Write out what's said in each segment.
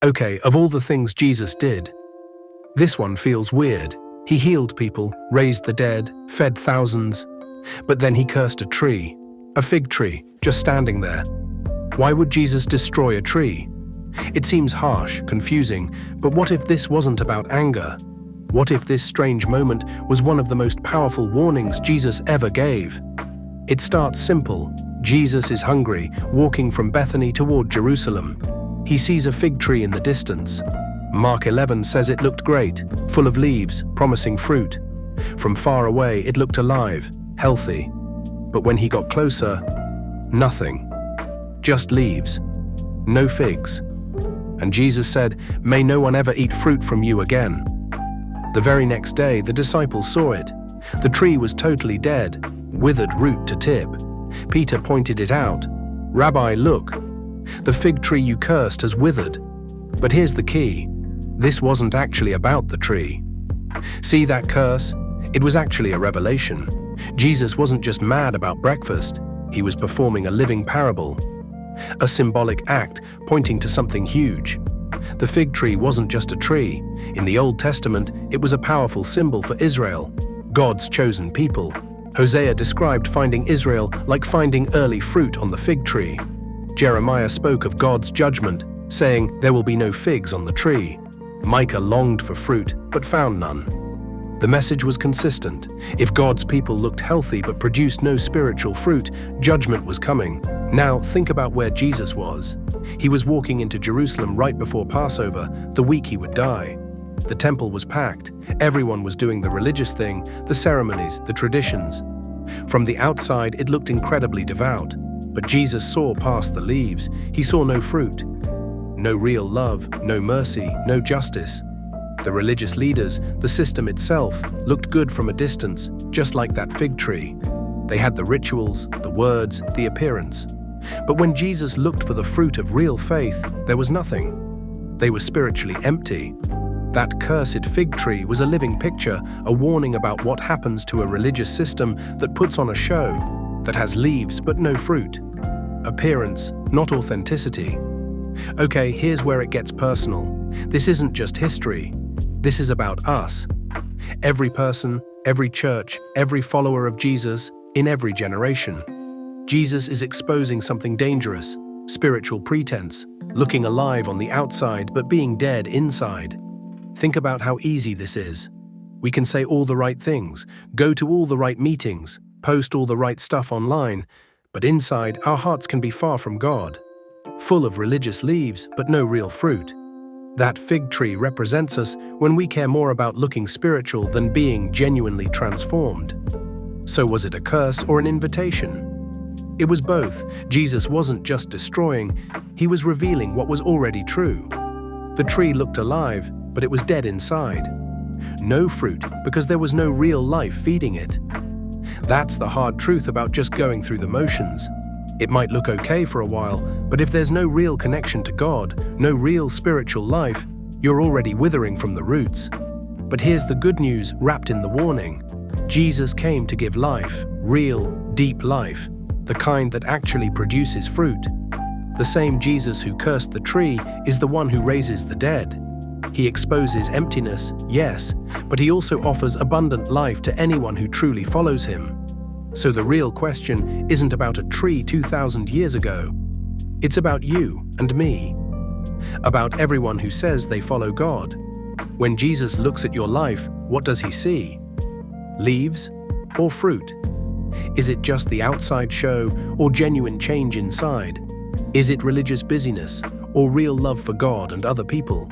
Okay, of all the things Jesus did, this one feels weird. He healed people, raised the dead, fed thousands, but then he cursed a tree, a fig tree, just standing there. Why would Jesus destroy a tree? It seems harsh, confusing, but what if this wasn't about anger? What if this strange moment was one of the most powerful warnings Jesus ever gave? It starts simple. Jesus is hungry, walking from Bethany toward Jerusalem. He sees a fig tree in the distance. Mark 11 says it looked great, full of leaves, promising fruit. From far away, it looked alive, healthy. But when he got closer, nothing. Just leaves. No figs. And Jesus said, "May no one ever eat fruit from you again." The very next day, the disciples saw it. The tree was totally dead, withered root to tip. Peter pointed it out. "Rabbi, look. The fig tree you cursed has withered." But here's the key. This wasn't actually about the tree. See that curse? It was actually a revelation. Jesus wasn't just mad about breakfast. He was performing a living parable. A symbolic act pointing to something huge. The fig tree wasn't just a tree. In the Old Testament, it was a powerful symbol for Israel, God's chosen people. Hosea described finding Israel like finding early fruit on the fig tree. Jeremiah spoke of God's judgment, saying there will be no figs on the tree. Micah longed for fruit, but found none. The message was consistent. If God's people looked healthy but produced no spiritual fruit, judgment was coming. Now think about where Jesus was. He was walking into Jerusalem right before Passover, the week he would die. The temple was packed. Everyone was doing the religious thing, the ceremonies, the traditions. From the outside, it looked incredibly devout. But Jesus saw past the leaves. He saw no fruit. No real love, no mercy, no justice. The religious leaders, the system itself, looked good from a distance, just like that fig tree. They had the rituals, the words, the appearance. But when Jesus looked for the fruit of real faith, there was nothing. They were spiritually empty. That cursed fig tree was a living picture, a warning about what happens to a religious system that puts on a show, that has leaves but no fruit. Appearance, not authenticity. Okay, here's where it gets personal. This isn't just history. This is about us. Every person, every church, every follower of Jesus, in every generation. Jesus is exposing something dangerous, spiritual pretense, looking alive on the outside but being dead inside. Think about how easy this is. We can say all the right things, go to all the right meetings, post all the right stuff online, but inside our hearts can be far from God. Full of religious leaves but no real fruit. That fig tree represents us when we care more about looking spiritual than being genuinely transformed. So was it a curse or an invitation? It was both. Jesus wasn't just destroying, he was revealing what was already true. The tree looked alive, but it was dead inside. No fruit because there was no real life feeding it. That's the hard truth about just going through the motions. It might look okay for a while, but if there's no real connection to God, no real spiritual life, you're already withering from the roots. But here's the good news wrapped in the warning. Jesus came to give life, real, deep life, the kind that actually produces fruit. The same Jesus who cursed the tree is the one who raises the dead. He exposes emptiness, yes, but he also offers abundant life to anyone who truly follows him. So the real question isn't about a tree 2,000 years ago. It's about you and me. About everyone who says they follow God. When Jesus looks at your life, what does he see? Leaves or fruit? Is it just the outside show or genuine change inside? Is it religious busyness or real love for God and other people?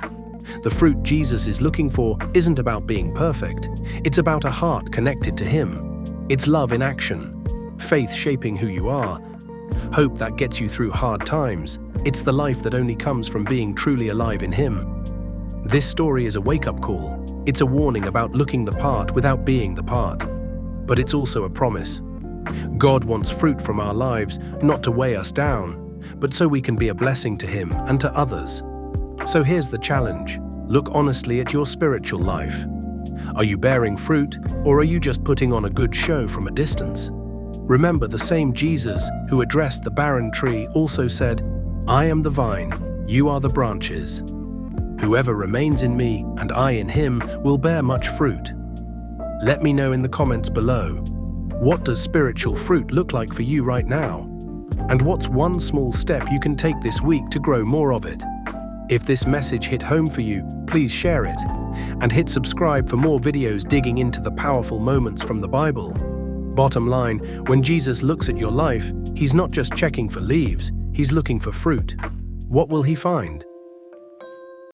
The fruit Jesus is looking for isn't about being perfect. It's about a heart connected to him. It's love in action, faith shaping who you are, hope that gets you through hard times. It's the life that only comes from being truly alive in him. This story is a wake-up call. It's a warning about looking the part without being the part. But it's also a promise. God wants fruit from our lives, not to weigh us down, but so we can be a blessing to him and to others. So here's the challenge. Look honestly at your spiritual life. Are you bearing fruit, or are you just putting on a good show from a distance? Remember, the same Jesus who addressed the barren tree also said, "I am the vine, you are the branches." Whoever remains in me and I in him will bear much fruit. Let me know in the comments below. What does spiritual fruit look like for you right now? And what's one small step you can take this week to grow more of it? If this message hit home for you, please share it. And hit subscribe for more videos digging into the powerful moments from the Bible. Bottom line, when Jesus looks at your life, he's not just checking for leaves, he's looking for fruit. What will he find?